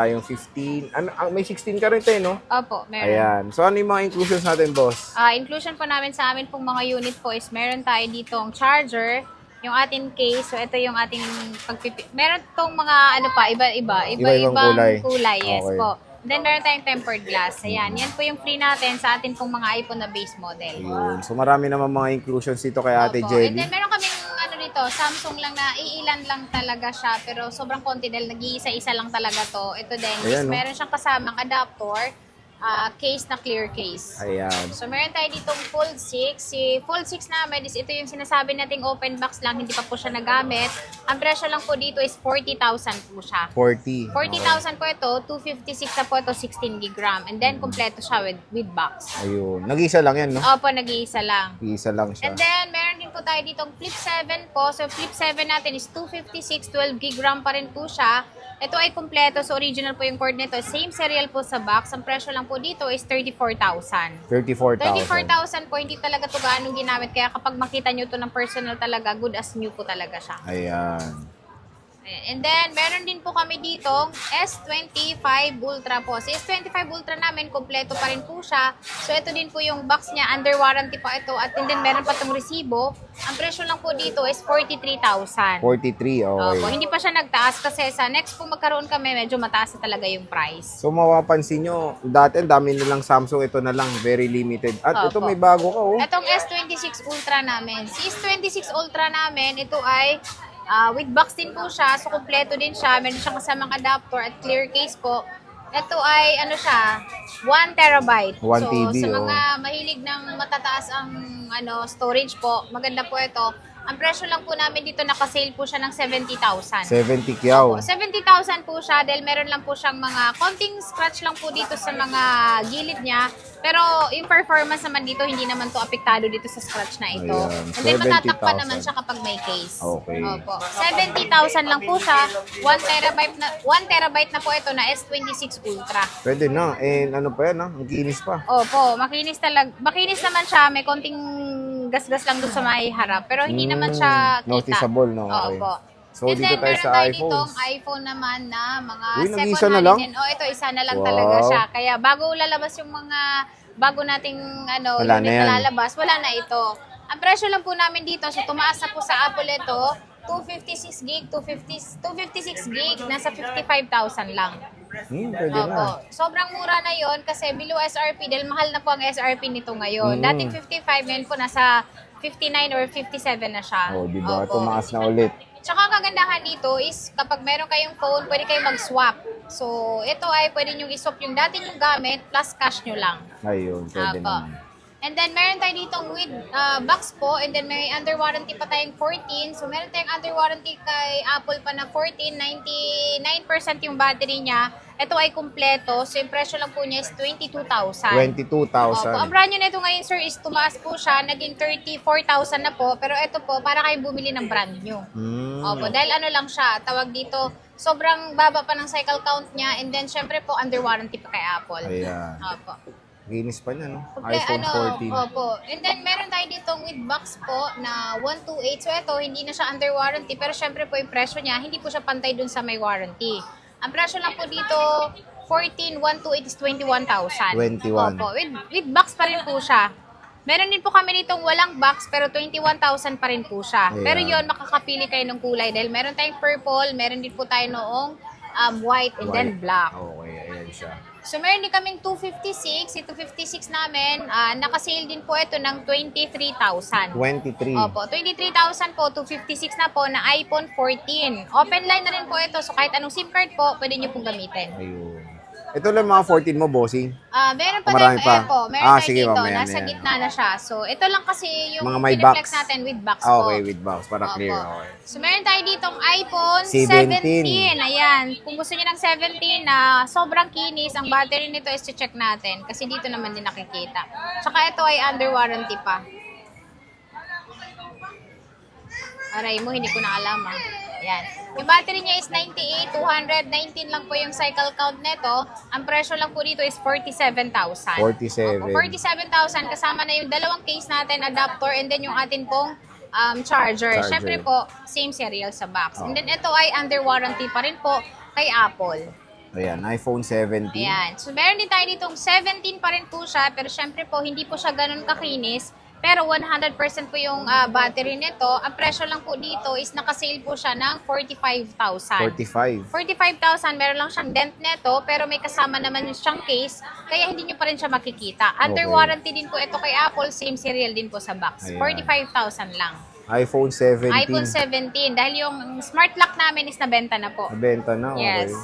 Yung 15. Ano, may 16 ka rin tayo, no? Opo, meron. Ayan. So, ano yung mga inclusions natin, boss? Inclusion po namin sa amin pong mga unit po is meron tayo ditong charger, yung ating case. So, ito yung ating meron tong mga ano pa, iba-ibang kulay. Yes Okay. po. Then, meron tayong tempered glass. Ayan, yan po yung free natin sa atin pong mga iPhone na base model. Ayun. So, marami naman mga inclusions dito kay Ate Opo. And Jenny. then, meron kaming ano dito, Samsung lang na iilan lang talaga siya. Pero sobrang konti dahil nag-iisa-isa lang talaga to. Ito din, Ayan, is no? meron siyang kasamang adapter, case na clear case. Ayan. So, meron tayo ditong Fold 6. Si Fold 6 namin is ito yung sinasabi nating open box lang, hindi pa po siya nagamit. Ang presyo lang po dito is 40,000 po siya. 40. 40,000 po ito, 256 na po ito, 16 gig RAM. And then, kompleto siya with box. Ayun. Nag-isa lang yan, no? Opo, nag-iisa lang. Nag-isa lang siya. And then, meron din po tayo ditong Flip 7 po. So, Flip 7 natin is 256, 12 gig RAM pa rin po siya. Ito ay kompleto. So, original po yung cord nito. Same serial po sa box. Ang presyo lang po dito is 34,000. 34,000. 34,000 po, hindi talaga ito gaanong ginamit. Kaya kapag makita nyo ito ng personal talaga, good as new po talaga siya. Ayan. And then, meron din po kami ditong S25 Ultra po. Si S25 Ultra namin, kompleto pa rin po siya. So, ito din po yung box niya. Under warranty pa ito. At then, meron pa itong resibo. Ang presyo lang po dito is 43,000. 43, okay. Opo, hindi pa siya nagtaas kasi sa next po magkaroon kami, medyo mataas na talaga yung price. So, mapapansin nyo, dati ang dami nilang Samsung, ito na lang, very limited. At ito Opo. may bago ka, oh. Itong S26 Ultra namin. Si S26 Ultra namin, ito ay with box din po siya. So, kompleto din siya. Meron siyang kasamang adapter at clear case po. Ito ay, ano siya, 1 terabyte. 1 so, TB, sa mga mahilig ng matataas ang storage po, maganda po ito. Ang presyo lang po namin dito, naka-sale po siya ng 70,000. 70 kyaw. 70,000 po siya dahil meron lang po siyang mga konting scratch lang po dito sa mga gilid niya. Pero yung performance naman dito, hindi naman to apektado dito sa scratch na ito. Ayan, And then matatakpan 70,000. naman siya kapag may case. Okay. Opo. 70,000 lang po siya. 1 terabyte na po ito na S26 Ultra. Pwede na. And ano pa yan, ha? Ang kinis pa. Opo, makinis talaga. Makinis naman siya, may konting gasgas lang doon sa may harap. Pero hindi naman siya kita. Noticeable, no? Okay. Opo. So, And dito then, tayo meron sa tayo iPhones. ditong iPhone naman na mga Uy, nag-iisa second na hand lang? din. Ito, isa na lang Wow. talaga siya. Kaya bago lalabas yung mga bago nating Wala unit na yan. na lalabas, wala na ito. Ang presyo lang po namin dito, so tumaas na po sa Apple ito, 256 gig, 256 gig, nasa 55,000 lang. Pwede na. Opo. Sobrang mura na yon kasi below SRP dahil mahal na po ang SRP nito ngayon. Dating 55, ngayon po nasa 59 or 57 na siya. Oh, di ba? Opo. Tumaas na ulit. Tsaka kagandahan dito is kapag meron kayong phone, pwede kayong mag-swap. So, ito ay pwede nyo i-swap yung dati nyo gamit plus cash nyo lang. Ayun, pwede Opo. naman. And then, meron tayo ditong with box po. And then, may under warranty pa tayong 14. So, meron tayong under warranty kay Apple pa na 14. 99% yung battery niya. Ito ay kumpleto. So, yung presyo lang po niya is 22,000. 22,000. Opo. Ang brand new na ito ngayon, sir, is tumaas po siya. Naging 34,000 na po. Pero ito po, para kayong bumili ng brand new. Opo. Dahil ano lang siya, tawag dito, sobrang baba pa ng cycle count niya. And then, syempre po, under warranty pa kay Apple. Ayan. Opo. Ginis pa niya, no? iPhone 14. Opo. And then, meron tayo ditong with box po na 128. So, ito, hindi na siya under warranty. Pero, syempre po, yung presyo niya, hindi po siya pantay dun sa may warranty. Ang presyo lang po dito, 128 is 21,000. 21. Opo. With box pa rin po siya. Meron din po kami nitong walang box, pero 21,000 pa rin po siya. Ayan. Pero yon makakapili kayo ng kulay. Dahil meron tayong purple, meron din po tayo noong white, and then black. Okay, ayan siya. So, meron din kaming 256. Ito 56 namin, naka-sale din po ito ng 23,000. 23. Opo, 23,000 po, 256 na po na iPhone 14. Open line na rin po ito, so kahit anong SIM card po, pwede nyo pong gamitin. Ayun. Ito lang mga 14 mo, bossing. Meron pa Marami tayong pa. po, meron tayo Sige, dito, mamaya na nasa yan. gitna na siya. So, ito lang kasi yung Mga may piniflex box. natin with box po. Okay, with box. Para Opo. clear. Okay. So, meron tayo ditong iPhone 17. 17. Ayan. Kung gusto niyo ng 17 na sobrang kinis, ang battery nito is check natin. Kasi dito naman din nakikita. Tsaka ito ay under warranty pa. Aray mo, hindi ko na alam Ayan. Yung battery niya is 98, 219 lang po yung cycle count nito. Ang presyo lang po dito is 47,000. 47. Opo, 47,000 kasama na yung dalawang case natin, adapter, and then yung atin pong charger. Siyempre po, same serial sa box. And then ito ay under warranty pa rin po kay Apple. Ayan, iPhone 17. Ayan. So, meron din tayo ditong 17 pa rin po siya. Pero syempre po, hindi po siya ganun kakinis. Pero 100% po yung battery nito. Ang presyo lang po dito is nakasale po siya ng 45,000. 45. 45,000, meron lang siyang dent neto, pero may kasama naman yung siyang case, kaya hindi nyo pa rin siya makikita. Under Okay. warranty din po ito kay Apple, same serial din po sa box. Ayan. 45,000 lang. iPhone 17. iPhone 17, dahil yung smart lock namin is nabenta na po. Nabenta na, okay. Yes.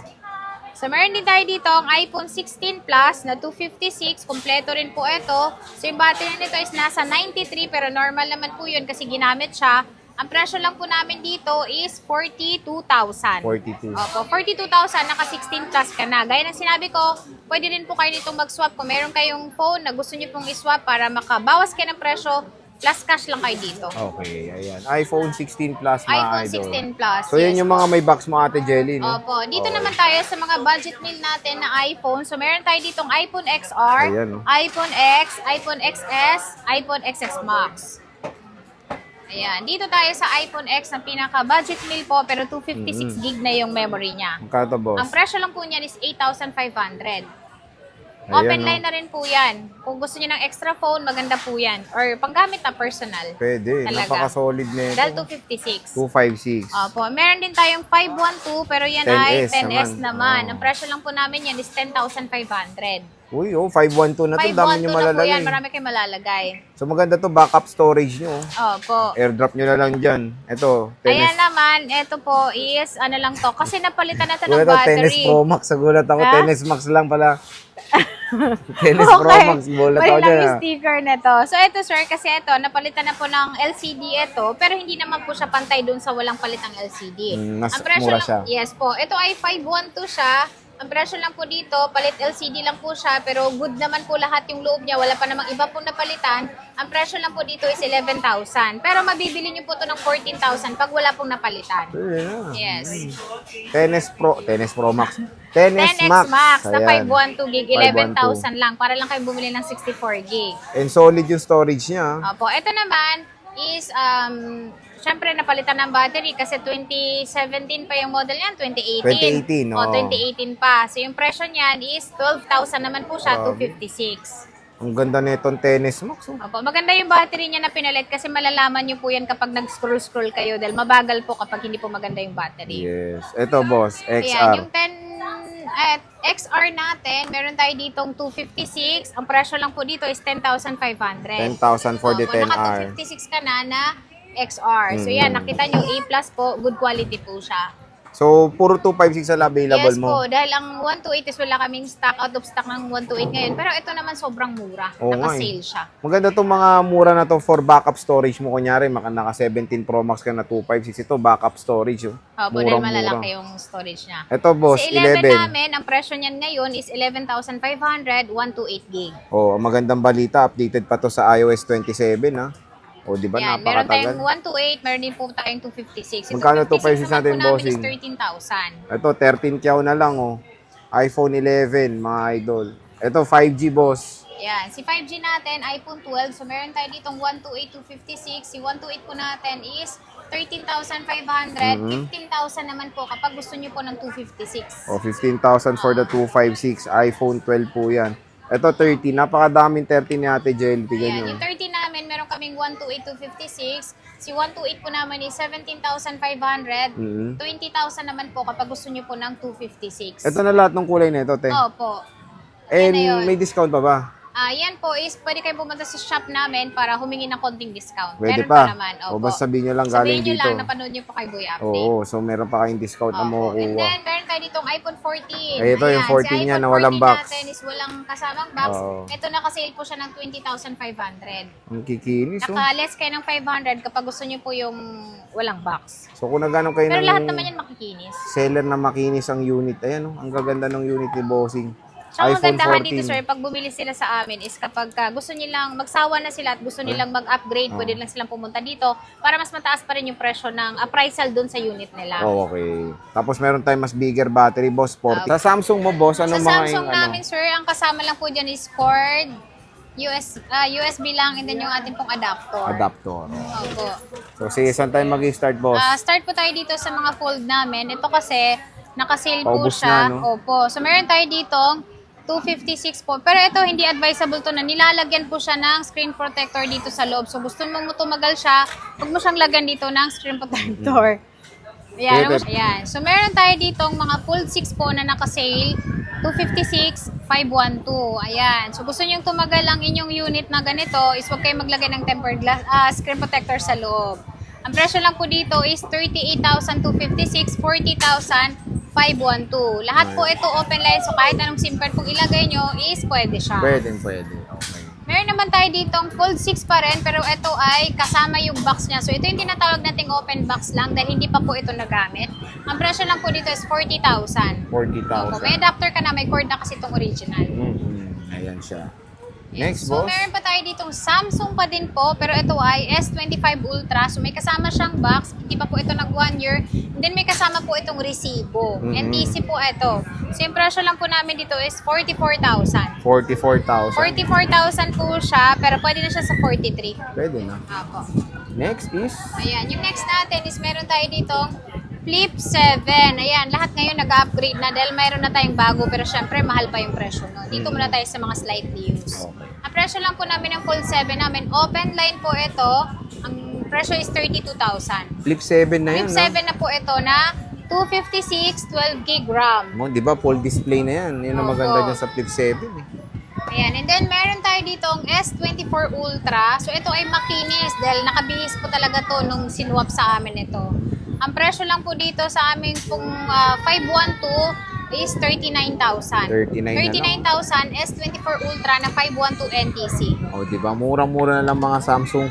So, meron din tayo dito ang iPhone 16 Plus na 256. Kompleto rin po ito. So, yung battery nito is nasa 93 pero normal naman po yun kasi ginamit siya. Ang presyo lang po namin dito is 42,000. 42. Opo, 42,000, naka 16 plus ka na. Gaya ng sinabi ko, pwede rin po kayo ditong mag-swap. Kung meron kayong phone na gusto nyo pong i-swap para makabawas kayo ng presyo, plus cash lang kayo dito. Okay, ayan. iPhone 16 Plus, mga iPhone idol. 16 Plus. So, yan yes yung mga may box mo, Ate Jelly, no? Opo. Dito Okay. naman tayo sa mga budget meal natin na iPhone. So, meron tayo ditong iPhone XR, Ayan, no? iPhone X, iPhone XS, iPhone XS Max. Ayan. Dito tayo sa iPhone X na pinaka-budget meal po, pero 256 gig na yung memory niya. Magkano to, boss? Ang presyo lang po niyan is 8,500. Ayan, Open no? line na rin po yan. Kung gusto niyo ng extra phone, maganda po yan. Or panggamit na personal. Pwede. Talaga. Napaka-solid na ito. Dahil 256. 256. Opo. Meron din tayong 512, pero yan ay 10S 10S naman. Oh. Ang presyo lang po namin yan is 10,500. Uy, 512 na to. Dami 512 nyo na po malalagay. yan. Marami kayong malalagay. So, maganda to. Backup storage nyo. Opo. Airdrop nyo na lang dyan. Ito, Ayan tennis. naman, ito po is, ano lang to, kasi napalitan na to ng Gulat ako, tennis battery. Pro Max. Nagulat ako. Ha? Tennis Max lang pala. Tennis Pro Max. Gulat May ako lang dyan. yung ah. sticker nito. So, ito sir, kasi ito, napalitan na po ng LCD ito, pero hindi naman po siya pantay dun sa walang palitang LCD. Mas Ang presyo mura lang, siya. yes po. Ito ay 512 siya. Ang presyo lang po dito, palit LCD lang po siya, pero good naman po lahat yung loob niya. Wala pa namang iba po napalitan. Ang presyo lang po dito is 11,000. Pero mabibili niyo po to ng 14,000 pag wala pong napalitan. Pwede na. Yes. Tennis Pro Max. Tennis 10X Max. Max na Ayan. 512 gig, 11,000 lang. Para lang kayo bumili ng 64 gig. And solid yung storage niya. Opo, ito naman is, syempre napalitan ng battery kasi 2017 pa yung model niyan, 2018. 2018, O, oo. 2018 pa. So, yung presyo niyan is 12,000 naman po siya, Grabe. 256. Ang ganda nitong Tennis Max. Oh. Opo, maganda yung battery niya na pinalit kasi malalaman niyo po yan kapag nag-scroll-scroll kayo dahil mabagal po kapag hindi po maganda yung battery. Yes. Ito, boss. Ayan, yung XR. 10 XR natin, meron tayo ditong 256. Ang presyo lang po dito is 10,500. 10,000 for the Opo, 10R. Naka 256 ka na XR. So yan, nakita nyo, A+ po, good quality po siya. So, puro 256 ang available Yes mo. po, dahil ang 128 is wala kaming stock, out of stock ng 128 ngayon. Pero ito naman sobrang mura. Oo nga Naka-sale siya. Maganda itong mga mura na to for backup storage mo. Kunyari, naka 17 Pro Max ka na 256. Ito, backup storage. Oh. Opo, dahil malalaki yung storage niya. Ito, boss, Sa 11 11. namin, ang presyo niyan ngayon is 11,500, 128 gig. Oh, magandang balita. Updated pa to sa iOS 27, ha? O, di ba? Yan, meron tayong Napakatagal. 128, meron din po tayong 256. Yung Magkano 256 256 natin, naman po namin bossing? is 13,000. Ito, 13 kyaw na lang, oh. iPhone 11, mga idol. Ito, 5G, boss. Yan, si 5G natin, iPhone 12. So, meron tayo ditong 128, 256. Si 128 po natin is 13,500. 15,000 naman po kapag gusto nyo po ng 256. O, 15,000 for the 256. iPhone 12 po yan. Ito, 30. Napakadaming 30 ni Ate Jelly. Tignan Ayan, nyo. yung 30 namin, meron kaming 128, 256. Si 128 po naman is 17,500. 20,000 naman po kapag gusto nyo po ng 256. Ito na lahat ng kulay na ito, te. Opo. And Yan na yun. may discount pa ba? Yan po is, pwede kayo pumunta sa shop namin para humingi ng konting discount. Pwede Meron pa. naman. O, Opo. basta sabihin nyo lang galing Sabihin nyo dito. lang, napanood nyo po kay Boy Update. Oo, so meron pa kayong discount na Opo. And makukuha. then, meron tayo ditong iPhone 14. Ay, ito yung 14 niya na walang box. natin is walang kasamang box. Oo. Ito nakasale po siya ng 20,500. Ang kikinis, oh. Naka-less kayo ng 500 kapag gusto nyo po yung walang box. So, kung nagano kayo Pero ng lahat naman yan makikinis. seller na makinis ang unit, ayan, oh. Ang gaganda ng unit ni Bossing. So, ang iPhone kagandahan dito, 14. sir, pag bumili sila sa amin is kapag gusto nilang, magsawa na sila at gusto nilang mag-upgrade, pwede lang silang pumunta dito para mas mataas pa rin yung presyo ng appraisal dun sa unit nila. Oh, okay. Tapos meron tayong mas bigger battery, boss, 40. Sa Samsung mo, boss, Sa anong mga Samsung yung, namin, sir, ang kasama lang po dyan is cord, USB lang, and then yung ating pong adapter. adapter. Opo. So, sige, saan tayo mag-start, boss? Start po tayo dito sa mga fold namin. Ito kasi, Naka-sale po Paubos siya. na, no? Opo. So, meron tayo ditong 256 po. Pero ito, hindi advisable to na nilalagyan po siya ng screen protector dito sa loob. So, gusto mo tumagal siya, huwag mo siyang lagyan dito ng screen protector. Ayan, Pwede. ayan. So, meron tayo ditong mga fold 6 po na naka-sale. 256, 512. Ayan. So, gusto nyo tumagal ang inyong unit na ganito is huwag kayo maglagay ng tempered glass, screen protector sa loob. Ang presyo lang po dito is 38,256, 40,512. Lahat po ito open line. So, kahit anong SIM card pong ilagay nyo is pwede siya. Pwede. Okay. Meron naman tayo ditong fold 6 pa rin, pero ito ay kasama yung box niya. So, ito yung tinatawag nating open box lang dahil hindi pa po ito nagamit. Ang presyo lang po dito is 40,000. 40,000. Opo, may adapter ka na, may cord na kasi itong original. Ayan siya. Next, So, boss. meron pa tayo ditong Samsung pa din po, pero ito ay S25 Ultra. So, may kasama siyang box. Hindi pa po ito nag 1 year. And then, may kasama po itong resibo. NTC po ito. So, yung presyo lang po namin dito is 44,000. 44,000. 44,000 po siya, pero pwede na siya sa 43. Pwede na. Apo. Next is Ayan, yung next natin is meron tayo ditong Flip 7. Ayan, lahat ngayon nag-upgrade na dahil mayroon na tayong bago, pero syempre mahal pa yung presyo. No? Dito muna tayo sa mga slightly used. Okay. Ang presyo lang po namin ng Fold 7 namin, open line po ito. Ang presyo is 32,000. Flip 7 na yan. Flip 7 na po ito na 256, 12 gig RAM. No? Di ba, full display na yan. Yun ang Opo. maganda dyan sa Flip 7. Eh. Ayan, and then meron tayo dito ang S24 Ultra. So ito ay makinis dahil nakabihis po talaga to nung sinwap sa amin ito. Ang presyo lang po dito sa aming pong 512 is 39,000. 39,000 S24 Ultra na 512 NTC. O, di ba? Murang-mura na lang mga Samsung.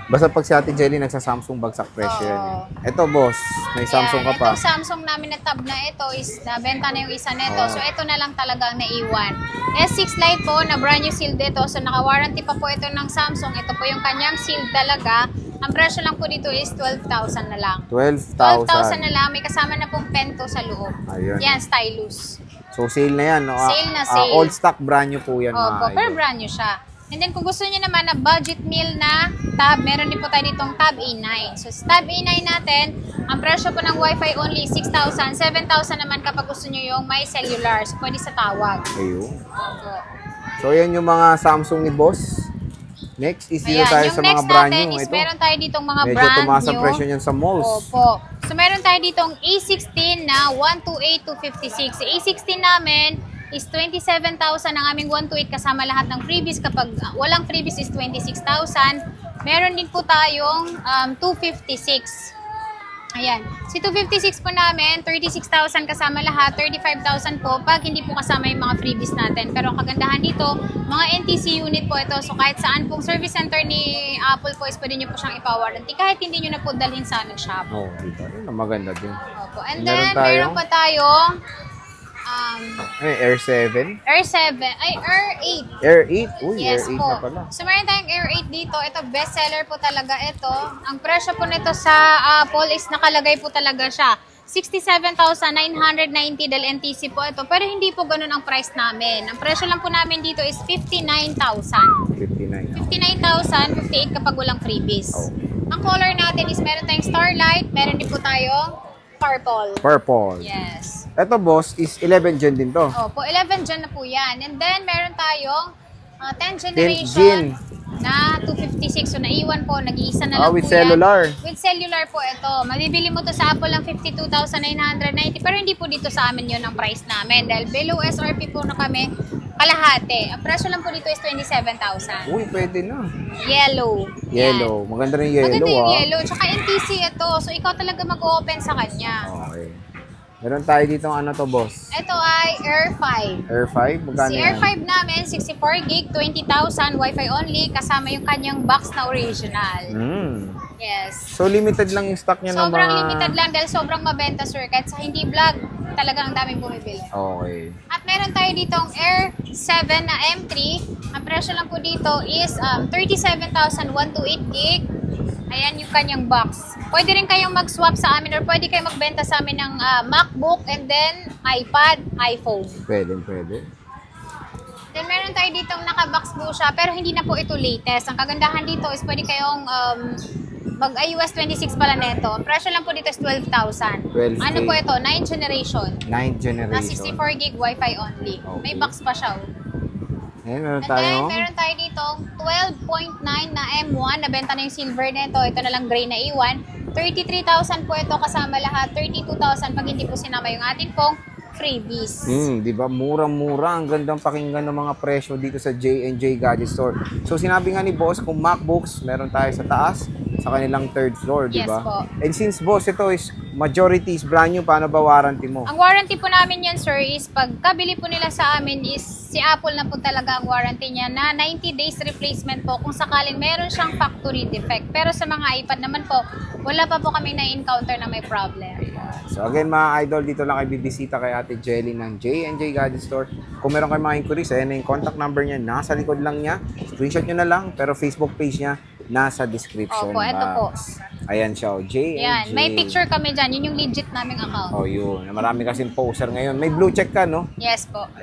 Basta pag si Ate Jelly nagsa-Samsung bagsak presyo yan. Eh. Ito, boss. May Samsung ka Ayan, pa. itong Samsung namin na tab na ito is nabenta na yung isa nito. Oh. So ito na lang talaga ang naiwan. S6 Lite po na brand new sealed ito. So naka-warranty pa po ito ng Samsung. Ito po yung kanyang sealed talaga. Ang presyo lang po dito is 12,000 na lang. 12,000. 12,000 na lang. May kasama na pong pento sa loob. Ayun. Yan, stylus. So, sale na yan. No? Sale na sale. Old stock brand new po yan. Opo, mga pero idol. brand new siya. And then kung gusto niyo naman na budget meal na tab, meron din po tayo ditong tab A9. So sa tab A9 natin, ang presyo po ng Wi-Fi only 6,000, 7,000 naman kapag gusto niyo yung may cellular. So pwede sa tawag. Ayun. Opo. So, yan yung mga Samsung ni boss. Next is dito Ayan, tayo yung sa mga next brand natin new. is Ito. meron tayo ditong mga Medyo brand tumaas ang new. presyo niyan sa malls. Opo. So meron tayo ditong A16 na 128,256. Sa A16 namin is 27,000 ang aming 128 kasama lahat ng freebies. Kapag walang freebies is 26,000. Meron din po tayong 256. Ayan. Si 256 po namin, 36,000 kasama lahat, 35,000 po pag hindi po kasama yung mga freebies natin. Pero ang kagandahan dito, mga NTC unit po ito. So kahit saan pong service center ni Apple po is pwede nyo po siyang ipa-warranty kahit hindi nyo na po dalhin sa aming shop. Oh, dito. Yun ang maganda din. Opo. And Meron then, tayo? meron pa tayong Air 7. Air 7, ay Air 8. Air 8. Uy, Yes Air 8 po. na pala. So, meron tayong Air 8 dito. Ito, best seller po talaga ito. Ang presyo po nito sa Apple is nakalagay po talaga siya. 67,990 dahil NTC po ito. Pero hindi po ganun ang price namin. Ang presyo lang po namin dito is 59,000. 59. 59,000, 58 kapag walang freebies. Oh. Ang color natin is meron tayong Starlight, meron din po tayong Purple. Purple. Yes. Ito, boss, is 11 gen din to. Opo, 11 gen na po yan. And then, meron tayong 10 gen. generation na 256. So, naiwan po. Nag-iisa na lang with po cellular. yan. With cellular po ito. Mabibili mo to sa Apple ng 52,990. Pero hindi po dito sa amin yun ang price namin. Dahil below SRP po na kami, kalahati. Ang presyo lang po dito is 27,000. Uy, pwede na. Yellow. Yellow. Maganda rin yung Yan. yellow, Maganda yung ah. yellow. Tsaka NTC ito. So, ikaw talaga mag-open sa kanya. Okay. Meron tayo dito ano to, boss? Ito ay Air 5. Air 5? Magkano Si yan? Air 5 namin, 64 gig, 20,000, Wi-Fi only, kasama yung kanyang box na original. Yes. So, limited lang yung stock niya ng mga... Sobrang limited lang dahil sobrang mabenta, sir. Kahit sa hindi vlog, talagang daming bumibili. Okay. At meron tayo ditong Air 7 na M3. Ang presyo lang po dito is 37,128 gig. Ayan yung kanyang box. Pwede rin kayong mag-swap sa amin or pwede kayong magbenta sa amin ng MacBook and then iPad, iPhone. Pwede. Then meron tayo ditong naka-box po siya pero hindi na po ito latest. Ang kagandahan dito is pwede kayong Mag-iOS 26 pala neto. Ang presyo lang po dito is 12,000. 12K. Ano po ito? 9th generation. 9th Na generation. 64 gig Wi-Fi only. May Okay. box pa siya. Ayan, meron And tayo. then, meron tayo dito 12.9 na M1. Nabenta na yung silver nito. Ito na lang gray na A1. 33,000 po ito kasama lahat. 32,000 pag hindi po sinama yung atin pong freebies. Di ba? Murang-mura. Ang gandang pakinggan ng mga presyo dito sa J&J Gadget Store. So, sinabi nga ni Boss, kung MacBooks, meron tayo sa taas, sa kanilang third floor, di Yes ba? po. And since, Boss, ito is majority is brand new, paano ba warranty mo? Ang warranty po namin yan, sir, is pagkabili po nila sa amin is si Apple na po talaga ang warranty niya na 90 days replacement po kung sakaling meron siyang factory defect. Pero sa mga iPad naman po, wala pa po kami na-encounter na may problem. So again mga idol, dito lang kayo bibisita kay Ate Jelly ng J&J Gadget Store. Kung meron kayong mga inquiries, ayan na yung contact number niya, nasa likod lang niya. Screenshot nyo na lang, pero Facebook page niya nasa description Opo, ito po. box. Ayan siya, oh, J&J. Yan, may picture kami dyan. Yun yung legit naming account. Oh, yun. Marami kasing poster ngayon. May blue check ka, no? Yes po.